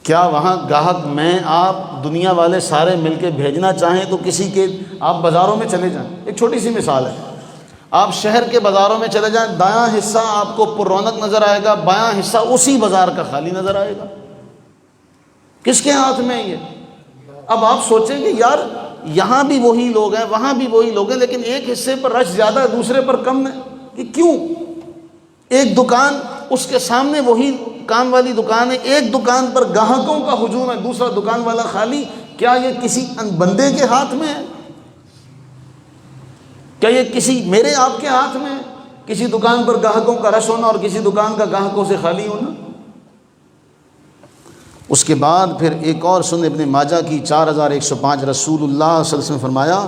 کیا وہاں گاہک میں آپ دنیا والے سارے مل کے بھیجنا چاہیں تو کسی کے، آپ بازاروں میں چلے جائیں، ایک چھوٹی سی مثال ہے، آپ شہر کے بازاروں میں چلے جائیں، دایاں حصہ آپ کو پر رونق نظر آئے گا، بایاں حصہ اسی بازار کا خالی نظر آئے گا۔ کس کے ہاتھ میں ہے یہ؟ اب آپ سوچیں کہ یار یہاں بھی وہی لوگ ہیں، وہاں بھی وہی لوگ ہیں، لیکن ایک حصے پر رش زیادہ ہے، دوسرے پر کم ہے، کہ کیوں؟ ایک دکان، اس کے سامنے وہی کام والی دکان ہے، ایک دکان پر گاہکوں کا ہجوم ہے، دوسرا دکان والا خالی۔ کیا یہ کسی بندے کے ہاتھ میں ہے؟ کیا یہ کسی میرے آپ کے ہاتھ میں ہے؟ کسی دکان پر گاہکوں کا رش ہونا اور کسی دکان کا گاہکوں سے خالی ہونا؟ اس کے بعد پھر ایک اور سنن ابن ماجہ کی 4105، رسول اللہ صلی اللہ علیہ وسلم نے فرمایا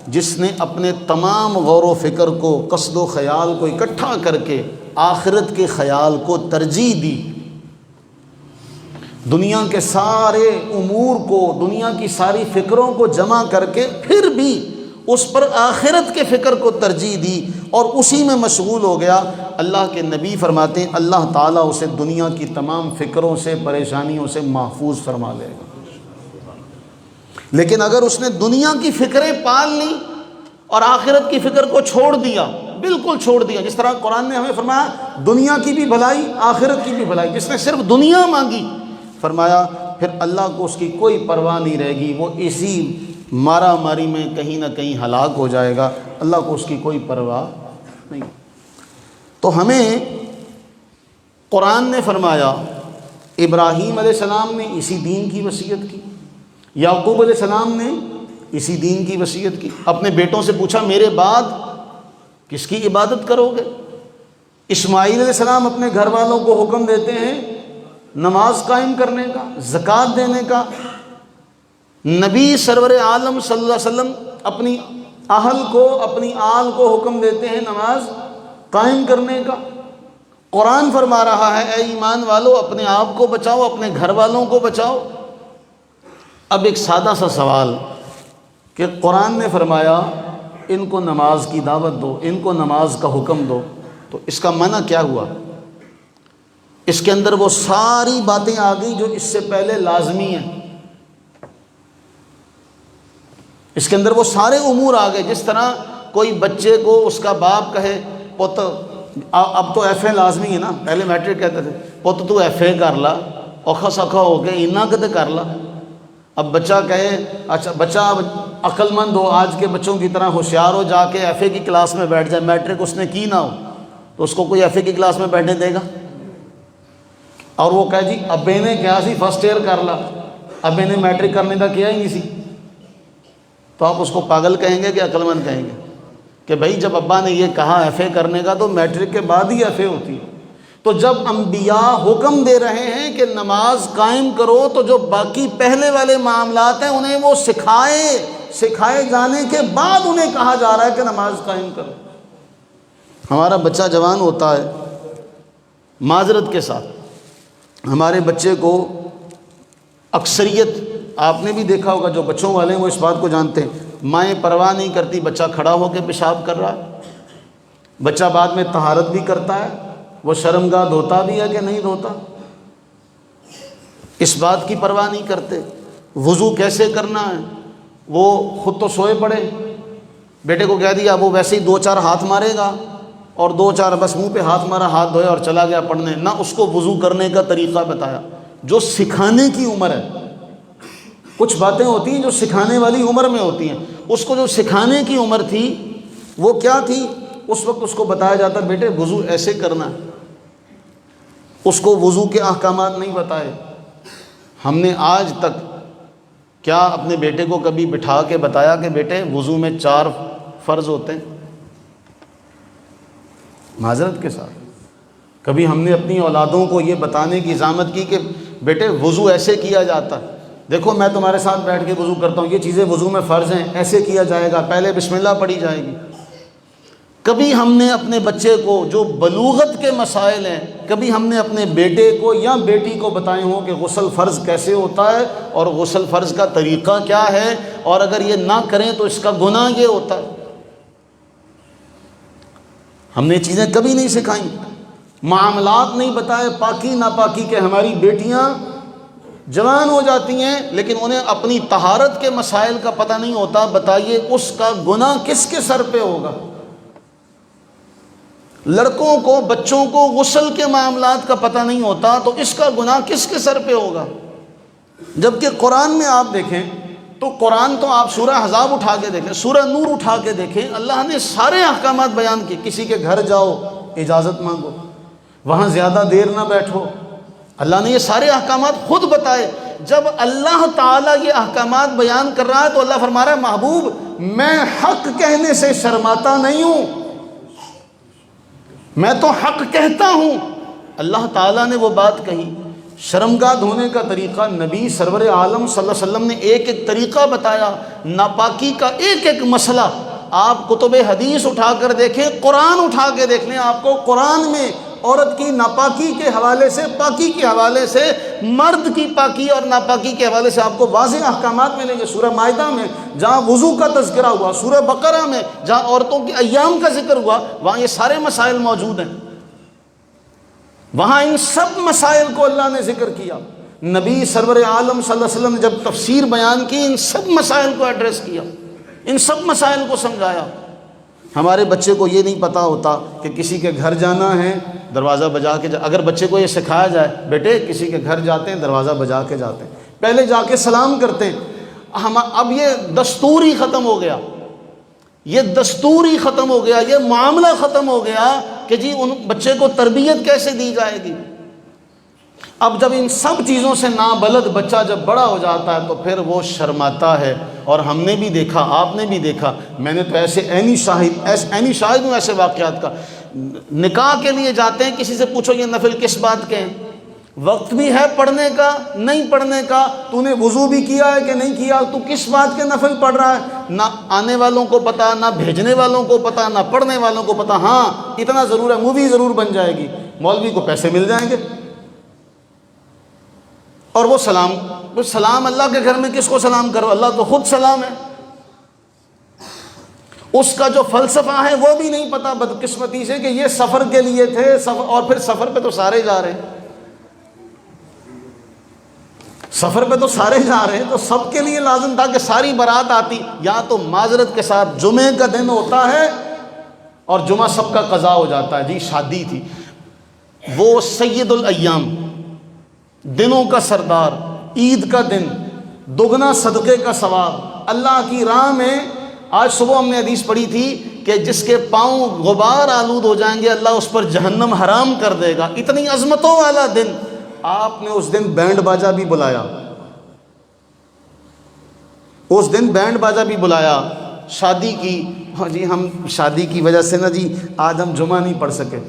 جس نے اپنے تمام غور و فکر کو، قصد و خیال کو اکٹھا کر کے آخرت کے خیال کو ترجیح دی، دنیا کے سارے امور کو، دنیا کی ساری فکروں کو جمع کر کے پھر بھی اس پر آخرت کے فکر کو ترجیح دی اور اسی میں مشغول ہو گیا، اللہ کے نبی فرماتے ہیں اللہ تعالیٰ اسے دنیا کی تمام فکروں سے، پریشانیوں سے محفوظ فرما لے گا۔ لیکن اگر اس نے دنیا کی فکریں پال لی اور آخرت کی فکر کو چھوڑ دیا، بالکل چھوڑ دیا، جس طرح قرآن نے ہمیں فرمایا دنیا کی بھی بھلائی، آخرت کی بھی بھلائی، جس نے صرف دنیا مانگی، فرمایا پھر اللہ کو اس کی کوئی پرواہ نہیں رہے گی، وہ اسی مارا ماری میں کہیں نہ کہیں ہلاک ہو جائے گا، اللہ کو اس کی کوئی پرواہ نہیں۔ تو ہمیں قرآن نے فرمایا، ابراہیم علیہ السلام نے اسی دین کی وصیت کی، یعقوب علیہ السلام نے اسی دین کی وصیت کی، اپنے بیٹوں سے پوچھا میرے بعد کس کی عبادت کرو گے؟ اسماعیل علیہ السلام اپنے گھر والوں کو حکم دیتے ہیں نماز قائم کرنے کا، زکوٰۃ دینے کا۔ نبی سرور عالم صلی اللہ علیہ وسلم اپنی اہل کو، اپنی آل کو حکم دیتے ہیں نماز قائم کرنے کا۔ قرآن فرما رہا ہے اے ایمان والو اپنے آپ کو بچاؤ، اپنے گھر والوں کو بچاؤ۔ اب ایک سادہ سا سوال کہ قرآن نے فرمایا ان کو نماز کی دعوت دو، ان کو نماز کا حکم دو، تو اس کا منع کیا ہوا؟ اس کے اندر وہ ساری باتیں آ گئی جو اس سے پہلے لازمی ہیں، اس کے اندر وہ سارے امور آ گئے۔ جس طرح کوئی بچے کو اس کا باپ کہے پوت، اب تو ایف اے لازمی ہے نا، پہلے میٹرک کہتے تھے، پوت تو ایف اے کر لا، اوکھا سکھا ہو کے اینا کتے کر لا۔ اب بچہ کہے اچھا بچہ اب عقل مند ہو، آج کے بچوں کی طرح ہوشیار ہو، جا کے ایف اے کی کلاس میں بیٹھ جائے، میٹرک اس نے کی نہ ہو تو اس کو کوئی ایف اے کی کلاس میں بیٹھنے دے گا؟ اور وہ کہے جی ابے نے کیا سی فرسٹ ایئر کر لا، ابے نے میٹرک کرنے کا کیا ہی نہیں سی، تو آپ اس کو پاگل کہیں گے کہ عقل مند کہیں گے؟ کہ بھائی جب ابا نے یہ کہا ایف اے کرنے کا تو میٹرک کے بعد ہی ایف اے ہوتی ہے۔ تو جب انبیاء حکم دے رہے ہیں کہ نماز قائم کرو تو جو باقی پہلے والے معاملات ہیں انہیں وہ سکھائے جانے کے بعد انہیں کہا جا رہا ہے کہ نماز قائم کرو۔ ہمارا بچہ جوان ہوتا ہے، معذرت کے ساتھ ہمارے بچے کو اکثریت آپ نے بھی دیکھا ہوگا، جو بچوں والے ہیں وہ اس بات کو جانتے ہیں، مائیں پرواہ نہیں کرتی بچہ کھڑا ہو کے پیشاب کر رہا ہے، بچہ بعد میں طہارت بھی کرتا ہے، وہ شرمگاہ دھوتا بھی ہے کہ نہیں دھوتا، اس بات کی پرواہ نہیں کرتے۔ وضو کیسے کرنا ہے وہ خود تو سوئے پڑے، بیٹے کو کہہ دیا وہ ویسے ہی 2-4 ہاتھ مارے گا اور 2-4 بس منہ پہ ہاتھ مارا، ہاتھ دھویا اور چلا گیا پڑھنے، نہ اس کو وضو کرنے کا طریقہ بتایا جو سکھانے کی عمر ہے۔ کچھ باتیں ہوتی ہیں جو سکھانے والی عمر میں ہوتی ہیں، اس کو جو سکھانے کی عمر تھی وہ کیا تھی؟ اس وقت اس کو بتایا جاتا بیٹے وضو ایسے کرنا ہے، اس کو وضو کے احکامات نہیں بتائے۔ ہم نے آج تک کیا اپنے بیٹے کو کبھی بٹھا کے بتایا کہ بیٹے وضو میں 4 فرض ہوتے ہیں؟ معذرت کے ساتھ کبھی ہم نے اپنی اولادوں کو یہ بتانے کی زحمت کی کہ بیٹے وضو ایسے کیا جاتا ہے، دیکھو میں تمہارے ساتھ بیٹھ کے وضو کرتا ہوں، یہ چیزیں وضو میں فرض ہیں، ایسے کیا جائے گا، پہلے بسم اللہ پڑھی جائے گی۔ کبھی ہم نے اپنے بچے کو جو بلوغت کے مسائل ہیں، کبھی ہم نے اپنے بیٹے کو یا بیٹی کو بتائے ہوں کہ غسل فرض کیسے ہوتا ہے اور غسل فرض کا طریقہ کیا ہے، اور اگر یہ نہ کریں تو اس کا گناہ یہ ہوتا ہے؟ ہم نے چیزیں کبھی نہیں سکھائیں، معاملات نہیں بتائے، پاکی ناپاکی کے۔ ہماری بیٹیاں جوان ہو جاتی ہیں لیکن انہیں اپنی طہارت کے مسائل کا پتہ نہیں ہوتا، بتائیے اس کا گناہ کس کے سر پہ ہوگا؟ لڑکوں کو بچوں کو غسل کے معاملات کا پتہ نہیں ہوتا تو اس کا گناہ کس کے سر پہ ہوگا؟ جبکہ قرآن میں آپ دیکھیں تو قرآن تو آپ سورہ احزاب اٹھا کے دیکھیں، سورہ نور اٹھا کے دیکھیں، اللہ نے سارے احکامات بیان کیے۔ کسی کے گھر جاؤ اجازت مانگو، وہاں زیادہ دیر نہ بیٹھو، اللہ نے یہ سارے احکامات خود بتائے۔ جب اللہ تعالیٰ یہ احکامات بیان کر رہا ہے تو اللہ فرما رہا ہے محبوب میں حق کہنے سے شرماتا نہیں ہوں، میں تو حق کہتا ہوں۔ اللہ تعالیٰ نے وہ بات کہی۔ شرمگاہ دھونے کا طریقہ نبی سرور عالم صلی اللہ علیہ وسلم نے ایک ایک طریقہ بتایا، ناپاکی کا ایک ایک مسئلہ۔ آپ کتب حدیث اٹھا کر دیکھیں، قرآن اٹھا کے دیکھ لیں، آپ کو قرآن میں عورت کی ناپاکی کے حوالے سے، پاکی کے حوالے سے، مرد کی پاکی اور ناپاکی کے حوالے سے آپ کو واضح احکامات ملیں گے۔ سورہ مائدہ میں جہاں وضو کا تذکرہ ہوا، سورہ بقرہ میں جہاں عورتوں کے ایام کا ذکر ہوا، وہاں یہ سارے مسائل موجود ہیں۔ وہاں ان سب مسائل کو اللہ نے ذکر کیا۔ نبی سرور عالم صلی اللہ علیہ وسلم نے جب تفسیر بیان کی، ان سب مسائل کو ایڈریس کیا، ان سب مسائل کو سمجھایا۔ ہمارے بچے کو یہ نہیں پتہ ہوتا کہ کسی کے گھر جانا ہے دروازہ بجا کے اگر بچے کو یہ سکھایا جائے، بیٹے کسی کے گھر جاتے ہیں دروازہ بجا کے جاتے ہیں، پہلے جا کے سلام کرتے ہیں۔ اب یہ دستور ہی ختم ہو گیا، یہ دستور ہی ختم ہو گیا، یہ معاملہ ختم ہو گیا کہ جی ان بچے کو تربیت کیسے دی جائے گی۔ اب جب ان سب چیزوں سے نابلد بچہ جب بڑا ہو جاتا ہے تو پھر وہ شرماتا ہے۔ اور ہم نے بھی دیکھا، آپ نے بھی دیکھا، میں نے تو ایسے عینی شاہد ہوں ایسے واقعات کا۔ نکاح کے لیے جاتے ہیں، کسی سے پوچھو یہ نفل کس بات کے ہیں، وقت بھی ہے پڑھنے کا نہیں پڑھنے کا، تو نے وضو بھی کیا ہے کہ نہیں کیا، تو کس بات کے نفل پڑھ رہا ہے، نہ آنے والوں کو پتہ، نہ بھیجنے والوں کو پتہ، نہ پڑھنے والوں کو پتہ۔ ہاں اتنا ضرور ہے، مووی ضرور بن جائے گی، مولوی کو پیسے مل جائیں گے۔ اور وہ سلام اللہ کے گھر میں کس کو سلام کرو، اللہ تو خود سلام ہے۔ اس کا جو فلسفہ ہے وہ بھی نہیں پتہ بدقسمتی سے کہ یہ سفر کے لیے تھے، اور پھر سفر پہ تو سارے جا رہے ہیں، سفر پہ تو سارے جا رہے ہیں، تو سب کے لیے لازم تھا کہ ساری بارات آتی۔ یا تو معذرت کے ساتھ جمعے کا دن ہوتا ہے اور جمعہ سب کا قضا ہو جاتا ہے، جی شادی تھی، وہ سید الایام، دنوں کا سردار، عید کا دن، دگنا صدقے کا ثواب، اللہ کی راہ میں۔ آج صبح ہم نے حدیث پڑھی تھی کہ جس کے پاؤں غبار آلود ہو جائیں گے اللہ اس پر جہنم حرام کر دے گا، اتنی عظمتوں والا دن۔ آپ نے اس دن بینڈ باجا بھی بلایا، اس دن بینڈ باجا بھی بلایا، شادی کی۔ ہاں جی ہم شادی کی وجہ سے نا جی آج ہم جمعہ نہیں پڑھ سکے،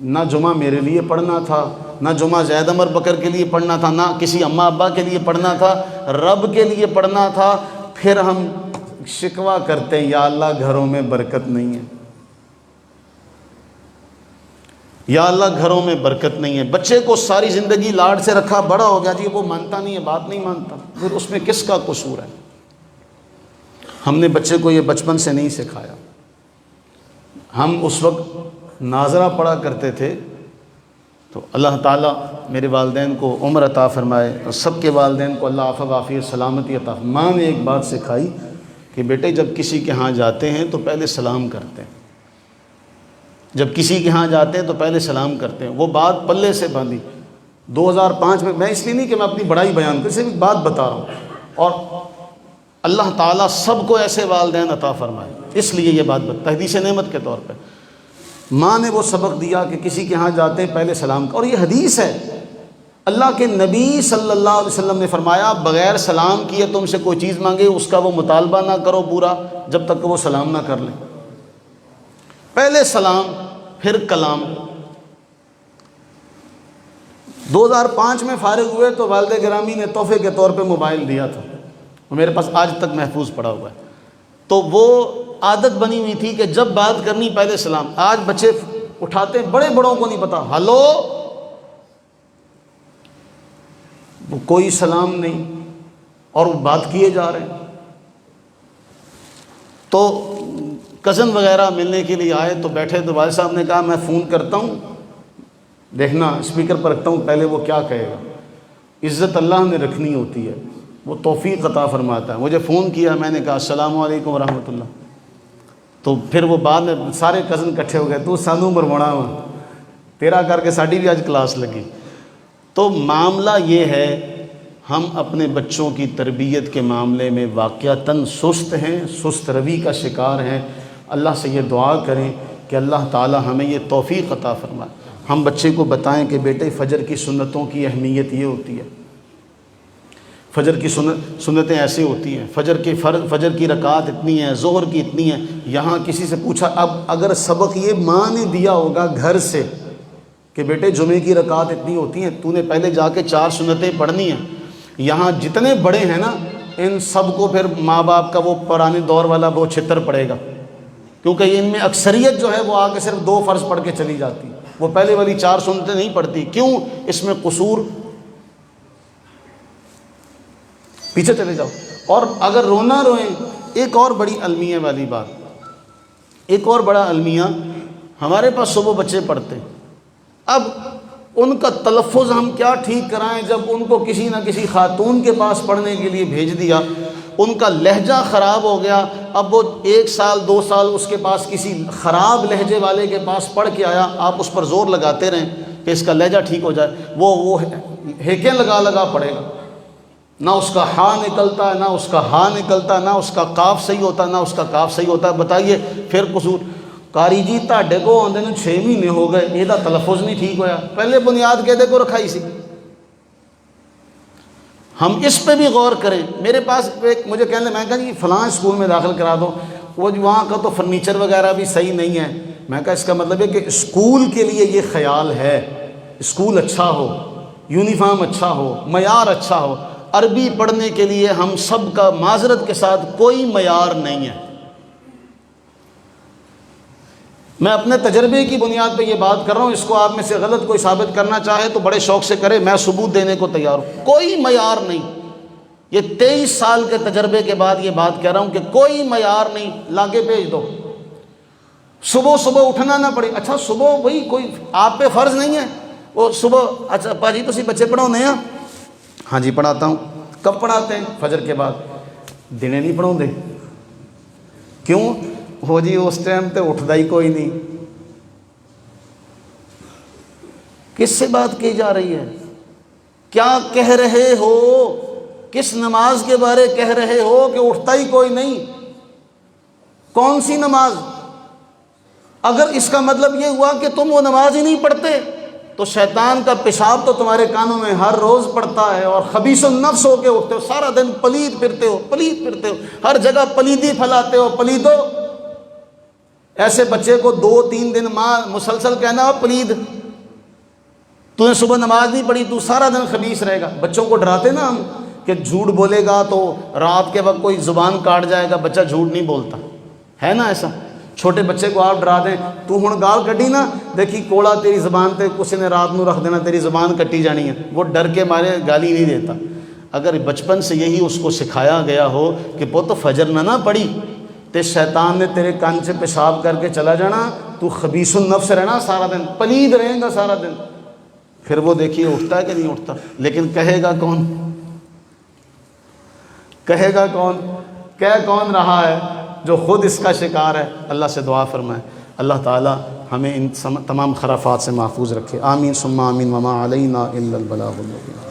نہ جمعہ میرے لیے پڑھنا تھا، نہ جمعہ زید عمر بکر کے لیے پڑھنا تھا، نہ کسی اماں ابا کے لیے پڑھنا تھا، رب کے لیے پڑھنا تھا۔ پھر ہم شکوہ کرتے ہیں یا اللہ گھروں میں برکت نہیں ہے، یا اللہ گھروں میں برکت نہیں ہے۔ بچے کو ساری زندگی لاڈ سے رکھا، بڑا ہو گیا جی وہ مانتا نہیں ہے، بات نہیں مانتا، پھر اس میں کس کا قصور ہے؟ ہم نے بچے کو یہ بچپن سے نہیں سکھایا۔ ہم اس وقت ناظرہ پڑھا کرتے تھے، تو اللہ تعالیٰ میرے والدین کو عمر عطا فرمائے اور سب کے والدین کو اللہ عافیت عافیت سلامتی عطا فرمائے۔ ماں نے ایک بات سکھائی کہ بیٹے جب کسی کے ہاں جاتے ہیں تو پہلے سلام کرتے ہیں، جب کسی کے ہاں جاتے ہیں تو پہلے سلام کرتے ہیں۔ وہ بات پلے سے باندھی 2005 میں اس لیے نہیں کہ میں اپنی بڑائی بیان کروں، صرف ایک بات بتا رہا ہوں، اور اللہ تعالیٰ سب کو ایسے والدین عطا فرمائے، اس لیے یہ بات حدیث نعمت کے طور پہ ماں نے وہ سبق دیا کہ کسی کے ہاں جاتے ہیں پہلے سلام اور یہ حدیث ہے، اللہ کے نبی صلی اللہ علیہ وسلم نے فرمایا بغیر سلام کیے تم سے کوئی چیز مانگے اس کا وہ مطالبہ نہ کرو پورا جب تک کہ وہ سلام نہ کر لیں، پہلے سلام پھر کلام۔ 2005 میں فارغ ہوئے تو والد گرامی نے تحفے کے طور پہ موبائل دیا تھا، وہ میرے پاس آج تک محفوظ پڑا ہوا ہے، تو وہ عادت بنی ہوئی تھی کہ جب بات کرنی پہلے سلام۔ آج بچے اٹھاتے ہیں، بڑے بڑوں کو نہیں پتا، ہلو، وہ کوئی سلام نہیں اور وہ بات کیے جا رہے ہیں۔ تو کزن وغیرہ ملنے کے لیے آئے تو بیٹھے تو والد صاحب نے کہا میں فون کرتا ہوں، دیکھنا اسپیکر پر رکھتا ہوں پہلے وہ کیا کہے گا۔ عزت اللہ نے رکھنی ہوتی ہے، وہ توفیق عطا فرماتا ہے۔ مجھے فون کیا، میں نے کہا السلام علیکم ورحمۃ اللہ، تو پھر وہ بعد میں سارے کزن اکٹھے ہو گئے، تو سانو مروانا وا تیرا کر کے ساڈی بھی آج کلاس لگی۔ تو معاملہ یہ ہے، ہم اپنے بچوں کی تربیت کے معاملے میں واقعتاً سست ہیں، سست روی کا شکار ہیں۔ اللہ سے یہ دعا کریں کہ اللہ تعالی ہمیں یہ توفیق عطا فرمائے۔ ہم بچے کو بتائیں کہ بیٹے فجر کی سنتوں کی اہمیت یہ ہوتی ہے، فجر کی سنتیں ایسے ہوتی ہیں، فجر کی رکعات اتنی ہیں، ظہر کی اتنی ہیں۔ یہاں کسی سے پوچھا، اب اگر سبق یہ ماں نے دیا ہوگا گھر سے کہ بیٹے جمعے کی رکعات اتنی ہوتی ہیں، تو نے پہلے جا کے 4 سنتیں پڑھنی ہیں، یہاں جتنے بڑے ہیں نا ان سب کو پھر ماں باپ کا وہ پرانے دور والا وہ چھتر پڑے گا، کیونکہ ان میں اکثریت جو ہے وہ آگے صرف 2 فرض پڑھ کے چلی جاتی، وہ پہلے والی 4 سنتیں نہیں پڑھتی۔ کیوں؟ اس میں قصور، پیچھے چلے جاؤ۔ اور اگر رونا روئیں، ایک اور بڑی المیہ والی بات، ایک اور بڑا المیہ، ہمارے پاس صبح بچے پڑھتے، اب ان کا تلفظ ہم کیا ٹھیک کرائیں؟ جب ان کو کسی نہ کسی خاتون کے پاس پڑھنے کے لیے بھیج دیا، ان کا لہجہ خراب ہو گیا، اب وہ 1 سال 2 سال اس کے پاس کسی خراب لہجے والے کے پاس پڑھ کے آیا، آپ اس پر زور لگاتے رہیں کہ اس کا لہجہ ٹھیک ہو جائے، وہ ہیکیں لگا پڑے گا، نہ اس کا ہا نکلتا ہے، نہ اس کا ہا نکلتا ہے، نہ اس کا کاف صحیح ہوتا ہے، نہ اس کا کاف صحیح ہوتا ہے۔ بتائیے پھر قصور؟ قاری جی تاڈے کو آندے نوں 6 مہینے ہو گئے، یہ تلفظ نہیں ٹھیک ہویا، پہلے بنیاد کہدے کو رکھائی سی۔ ہم اس پہ بھی غور کریں۔ میرے پاس مجھے کہنے میں کہا جی فلاں اسکول میں داخل کرا دو، وہ وہاں کا تو فرنیچر وغیرہ بھی صحیح نہیں ہے۔ میں کہا اس کا مطلب ہے کہ اسکول کے لیے یہ خیال ہے، اسکول اچھا ہو، یونیفارم اچھا ہو، معیار اچھا ہو۔ عربی پڑھنے کے لیے ہم سب کا معذرت کے ساتھ کوئی معیار نہیں ہے۔ میں اپنے تجربے کی بنیاد پہ یہ بات کر رہا ہوں، اس کو آپ میں سے غلط کوئی ثابت کرنا چاہے تو بڑے شوق سے کرے، میں ثبوت دینے کو تیار ہوں۔ کوئی معیار نہیں، یہ 23 سال کے تجربے کے بعد یہ بات کہہ رہا ہوں کہ کوئی معیار نہیں، لاگے بھیج دو، صبح اٹھنا نہ پڑے۔ اچھا صبح وہی کوئی آپ پہ فرض نہیں ہے، وہ صبح اچھا پا جی تسی بچے پڑھاؤنے ہیں؟ ہاں جی پڑھاتا ہوں۔ کب پڑھاتے ہیں؟ فجر کے بعد۔ دنے نہیں پڑھاؤ دے؟ کیوں؟ ہو جی اس ٹائم تے اٹھدا ہی کوئی نہیں۔ کس سے بات کی جا رہی ہے؟ کیا کہہ رہے ہو؟ کس نماز کے بارے کہہ رہے ہو کہ اٹھتا ہی کوئی نہیں؟ کون سی نماز؟ اگر اس کا مطلب یہ ہوا کہ تم وہ نماز ہی نہیں پڑھتے تو شیطان کا پیشاب تو تمہارے کانوں میں ہر روز پڑتا ہے، اور خبیث النفس ہو کے اٹھتے ہو، سارا دن پلید پھرتے ہو، ہر جگہ پلیدی پھیلاتے ہو، پلیدو۔ ایسے بچے کو 2-3 دن ماں مسلسل کہنا ہو پلید، تو نے صبح نماز نہیں پڑھی، تو سارا دن خبیث رہے گا۔ بچوں کو ڈراتے نا ہم کہ جھوٹ بولے گا تو رات کے وقت کوئی زبان کاٹ جائے گا، بچہ جھوٹ نہیں بولتا ہے نا ایسا۔ چھوٹے بچے کو آپ ڈرا دیں، تو ہن گال کٹی نا، دیکھی کوڑا تیری زبان تے کسی نے رات نو رکھ دینا، تیری زبان کٹی جانی ہے، وہ ڈر کے مارے گالی نہیں دیتا۔ اگر بچپن سے یہی اس کو سکھایا گیا ہو کہ پت فجر نہ پڑھی تے شیطان نے تیرے کان سے پیشاب کر کے چلا جانا، تو خبیث النفس رہنا، سارا دن پلید رہیں گا سارا دن، پھر وہ دیکھیے اٹھتا ہے کہ نہیں اٹھتا۔ لیکن کہے گا کون؟ کہے گا کون؟ کہہ کون رہا ہے جو خود اس کا شکار ہے؟ اللہ سے دعا فرمائے اللہ تعالی ہمیں ان تمام خرافات سے محفوظ رکھے، آمین ثم آمین، وما علینا الا البلاغ المبین۔